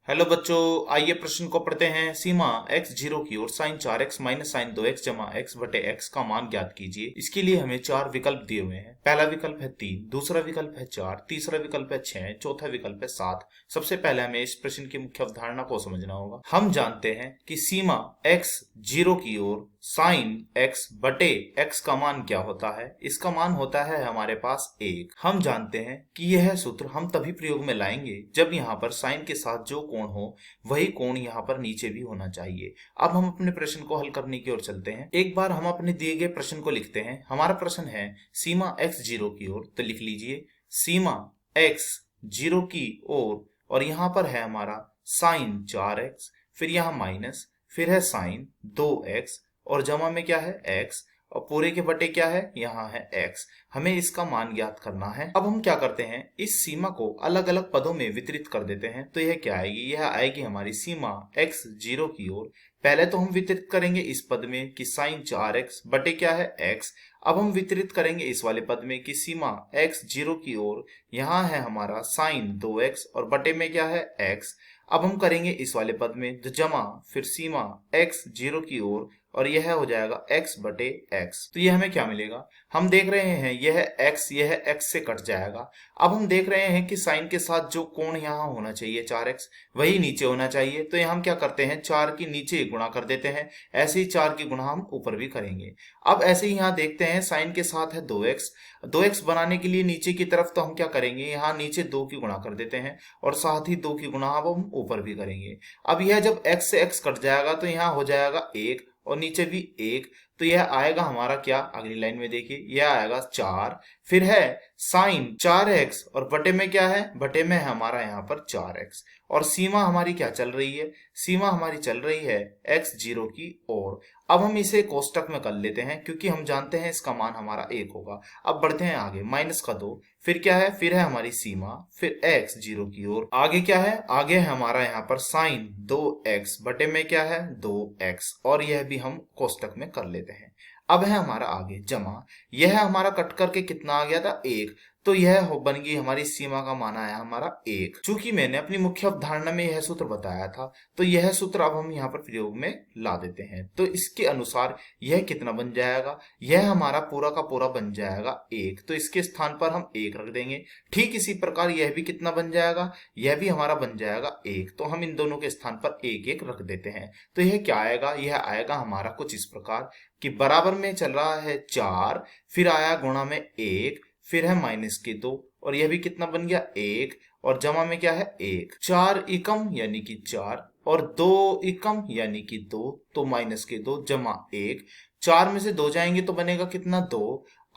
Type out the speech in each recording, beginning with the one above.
Hello बच्चों, आइए प्रश्न को पढ़ते हैं। सीमा x 0 की ओर sin 4x minus sign 2x जमा x बटे x का मान ज्ञात कीजिए। इसके लिए हमें चार विकल्प दिए हुए हैं। पहला विकल्प है 3, दूसरा विकल्प है 4, तीसरा विकल्प है 6, चौथा विकल्प है 7। सबसे पहले हमें इस प्रश्न की मुख्य अवधारणा को समझना होगा। हम जानते हैं कि सीमा x 0 की ओर साइन x बटे x का मान क्या होता है। इसका मान होता है हमारे पास 1। हम जानते हैं कि यह सूत्र हम तभी प्रयोग में लाएंगे जब यहाँ पर साइन के साथ जो कोण हो वही कोण यहाँ पर नीचे भी होना चाहिए। अब हम अपने प्रश्न को हल करने की ओर चलते हैं। एक बार हम अपने दिए गए प्रश्न को लिखते हैं। हमारा प्रश्न है सीमा x 0 की ओर, तो लिख लीजिए सीमा x 0 की ओर और यहाँ पर है हमारा साइन 4x, फिर यहाँ माइनस, फिर है साइन 2x और जमा में क्या है x और पूरे के बटे क्या है, यहाँ है x। हमें इसका मान ज्ञात करना है। अब हम क्या करते हैं, इस सीमा को अलग अलग पदों में वितरित कर देते हैं। तो यह क्या आएगी, यह आएगी हमारी सीमा x 0 की ओर। पहले तो हम वितरित करेंगे इस पद में कि साइन 4x बटे क्या है x। अब हम वितरित करेंगे इस वाले पद में कि सीमा x 0 की ओर, यहाँ है हमारा साइन 2x और बटे में क्या है x। अब हम करेंगे इस वाले पद में जमा, फिर सीमा x 0 की ओर और यह हो जाएगा x बटे x। तो यह हमें क्या मिलेगा, हम देख रहे हैं यह x से कट जाएगा। अब हम देख रहे हैं कि साइन के साथ जो कोण यहाँ होना चाहिए 4x, वही नीचे होना चाहिए। तो यहाँ हम क्या करते हैं, 4 की नीचे गुणा कर देते हैं। ऐसे ही 4 की गुणा हम ऊपर भी करेंगे। अब ऐसे ही यहाँ देखते हैं साइन के साथ है 2x। 2x बनाने के लिए नीचे की तरफ तो हम क्या करेंगे, यहाँ नीचे 2 की गुणा कर देते हैं और साथ ही 2 की गुणा अब हम ऊपर भी करेंगे। अब यह जब x से x कट जाएगा तो यहाँ हो जाएगा 1 और नीचे भी 1। तो यह आएगा हमारा क्या, अगली लाइन में देखिए यह आएगा 4, फिर है साइन 4x और बटे में क्या है, बटे में है हमारा यहाँ पर 4x। और सीमा हमारी क्या चल रही है, सीमा हमारी चल रही है x 0 की ओर। अब हम इसे कोष्टक में कर लेते हैं क्योंकि हम जानते हैं इसका मान हमारा 1 होगा। अब बढ़ते हैं आगे, माइनस का 2, फिर क्या है, फिर है हमारी सीमा, फिर x 0 की ओर। आगे क्या है, आगे है हमारा यहाँ पर साइन 2x बटे में क्या है 2x और यह भी हम कोष्टक में कर लेते हैं। अब है हमारा आगे जमा, यह हमारा कट करके कितना आ गया था 1। तो यह बन गई हमारी सीमा का मान आया हमारा 1। चूंकि मैंने अपनी मुख्य अवधारणा में यह सूत्र बताया था तो यह सूत्र अब हम यहाँ पर प्रयोग में ला देते हैं। तो इसके अनुसार यह कितना बन जाएगा, यह हमारा पूरा का पूरा बन जाएगा 1। तो इसके स्थान पर हम 1 रख देंगे। ठीक इसी प्रकार यह भी कितना बन जाएगा, यह भी हमारा बन जाएगा 1। तो हम इन दोनों के स्थान पर 1 1 रख देते हैं। तो यह क्या आएगा, यह आएगा हमारा कुछ इस प्रकार कि बराबर में चल रहा है 4, फिर आया गुणा में 1, फिर है माइनस के 2 और यह भी कितना बन गया 1 और जमा में क्या है 1। 4 एकम यानी कि 4 और 2 एकम यानी कि 2, तो माइनस के 2 जमा 1। 4 में से 2 जाएंगे तो बनेगा कितना 2।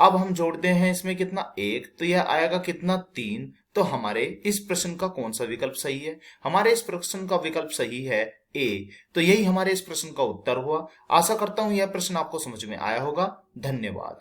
अब हम जोड़ते हैं इसमें कितना 1, तो यह आएगा कितना 3। तो हमारे इस प्रश्न का कौन सा विकल्प सही है, हमारे इस प्रश्न का विकल्प सही है ए। तो यही हमारे इस प्रश्न का उत्तर हुआ। आशा करता हूं यह प्रश्न आपको समझ में आया होगा। धन्यवाद।